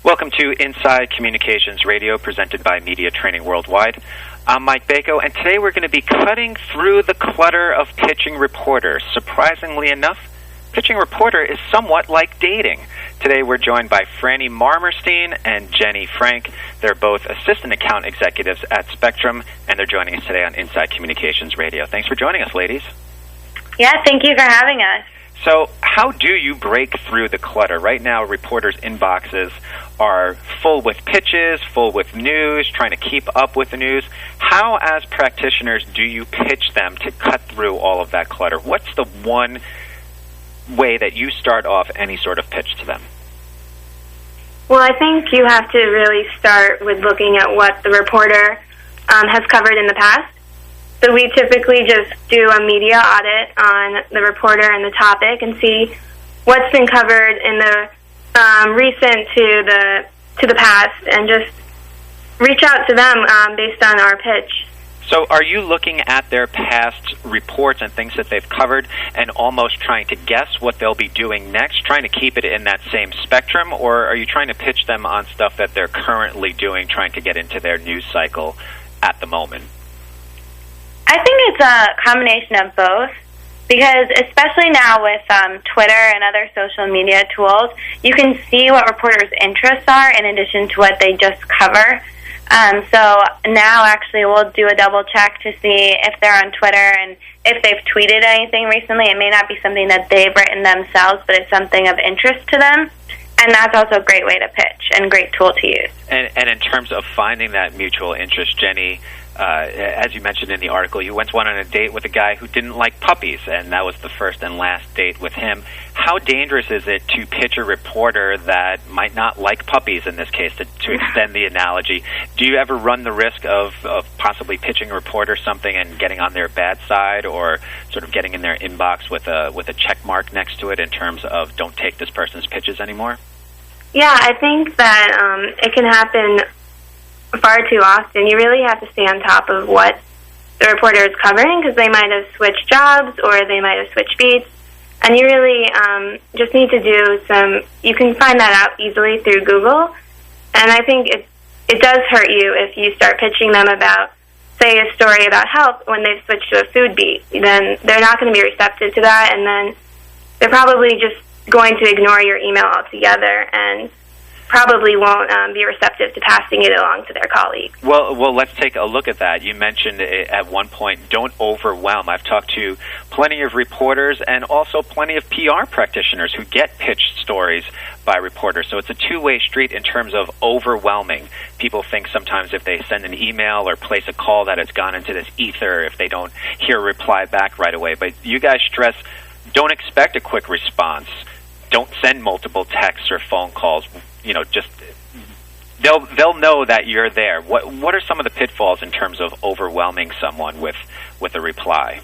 Welcome to Inside Communications Radio, presented by Media Training Worldwide. I'm Mike Bako, and today we're going to be cutting through the clutter of pitching reporters. Surprisingly enough, pitching reporter is somewhat like dating. Today we're joined by Franny Marmerstein and Jenny Frank. They're both assistant account executives at Spectrum, and they're joining us today on Inside Communications Radio. Thanks for joining us, ladies. Yeah, thank you for having us. So how do you break through the clutter? Right now, reporters' inboxes are full with pitches, full with news, trying to keep up with the news. How, as practitioners, do you pitch them to cut through all of that clutter? What's the one way that you start off any sort of pitch to them? Well, I think you have to really start with looking at what the reporter has covered in the past. So we typically just do a media audit on the reporter and the topic and see what's been covered in the recent to the past, and just reach out to them based on our pitch. So are you looking at their past reports and things that they've covered and almost trying to guess what they'll be doing next, trying to keep it in that same spectrum, or are you trying to pitch them on stuff that they're currently doing, trying to get into their news cycle at the moment? I think it's a combination of both, because especially now with Twitter and other social media tools, you can see what reporters' interests are in addition to what they just cover. So now actually we'll do a double check to see if they're on Twitter and if they've tweeted anything recently. It may not be something that they've written themselves, but it's something of interest to them. And that's also a great way to pitch and a great tool to use. And in terms of finding that mutual interest, Jenny, as you mentioned in the article, you went on a date with a guy who didn't like puppies, and that was the first and last date with him. How dangerous is it to pitch a reporter that might not like puppies, in this case, to extend the analogy? Do you ever run the risk of possibly pitching a reporter something and getting on their bad side, or sort of getting in their inbox with a check mark next to it in terms of don't take this person's pitches anymore? Yeah, I think that it can happen far too often. You really have to stay on top of what the reporter is covering, because they might have switched jobs or they might have switched beats, and you really just need to do you can find that out easily through Google, and I think it does hurt you if you start pitching them about, say, a story about health when they've switched to a food beat. Then they're not going to be receptive to that, and then they're probably just going to ignore your email altogether and probably won't be receptive to passing it along to their colleagues. Well, let's take a look at that. You mentioned at one point, don't overwhelm. I've talked to plenty of reporters and also plenty of PR practitioners who get pitched stories by reporters. So it's a two-way street in terms of overwhelming. People think sometimes if they send an email or place a call that it's gone into this ether if they don't hear a reply back right away. But you guys stress, don't expect a quick response. Don't send multiple texts or phone calls. You know, just they'll know that you're there. What are some of the pitfalls in terms of overwhelming someone with a reply?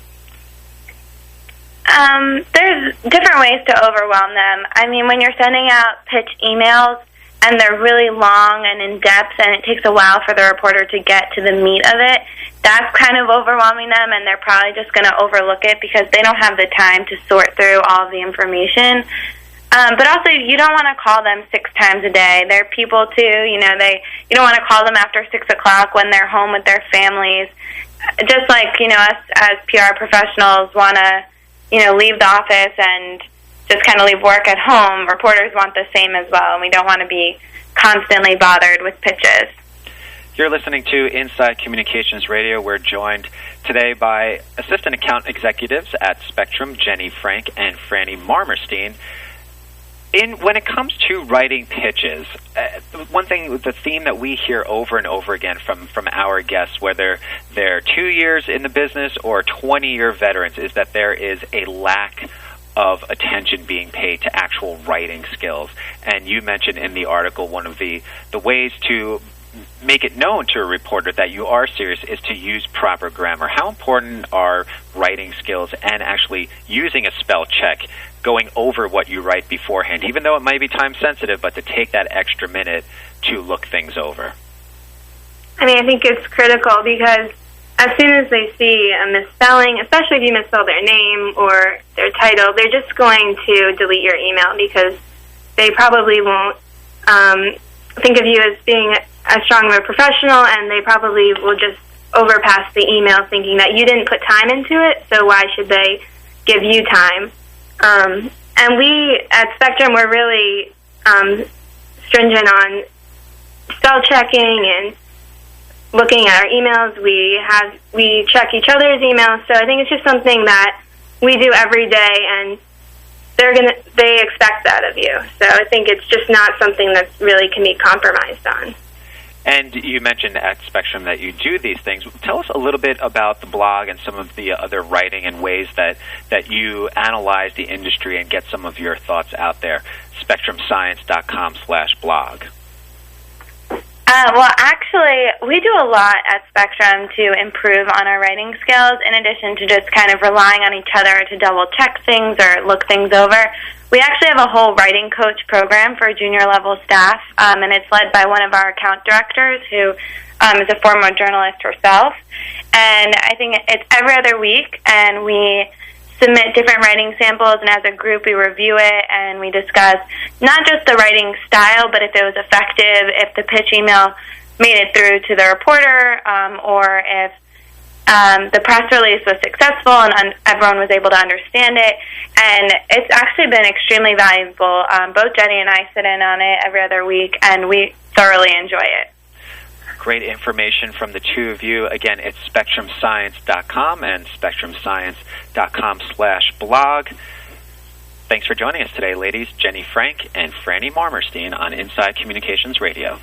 There's different ways to overwhelm them. I mean, when you're sending out pitch emails and they're really long and in depth, and it takes a while for the reporter to get to the meat of it, that's kind of overwhelming them, and they're probably just going to overlook it because they don't have the time to sort through all of the information. But also, you don't want to call them 6 times a day. They're people too. You don't want to call them after 6 o'clock when they're home with their families. Just like us as PR professionals want to leave the office and just kind of leave work at home. Reporters want the same as well, and we don't want to be constantly bothered with pitches. You're listening to Inside Communications Radio. We're joined today by assistant account executives at Spectrum, Jenny Frank and Franny Marmerstein. When it comes to writing pitches, the theme that we hear over and over again from our guests, whether they're 2 years in the business or 20-year veterans, is that there is a lack of attention being paid to actual writing skills. And you mentioned in the article one of the ways to make it known to a reporter that you are serious is to use proper grammar. How important are writing skills and actually using a spell check, going over what you write beforehand, even though it might be time sensitive, but to take that extra minute to look things over? I mean, I think it's critical because as soon as they see a misspelling, especially if you misspell their name or their title, they're just going to delete your email because they probably won't think of you as being as strong of a professional, and they probably will just overpass the email thinking that you didn't put time into it, so why should they give you time? And we at Spectrum, we're really stringent on spell checking and looking at our emails. We check each other's emails, so I think it's just something that we do every day, and they expect that of you. So I think it's just not something that really can be compromised on. And you mentioned at Spectrum that you do these things. Tell us a little bit about the blog and some of the other writing and ways that you analyze the industry and get some of your thoughts out there. SpectrumScience.com/blog. Well, actually, we do a lot at Spectrum to improve on our writing skills, in addition to just kind of relying on each other to double-check things or look things over. We actually have a whole writing coach program for junior-level staff, and it's led by one of our account directors who is a former journalist herself. And I think it's every other week, and we submit different writing samples, and as a group we review it and we discuss not just the writing style, but if it was effective, if the pitch email made it through to the reporter, or if the press release was successful and everyone was able to understand it. And it's actually been extremely valuable. Both Jenny and I sit in on it every other week, and we thoroughly enjoy it. Great information from the two of you. Again, it's SpectrumScience.com and SpectrumScience.com/blog. Thanks for joining us today, ladies. Jenny Frank and Franny Marmerstein on Inside Communications Radio.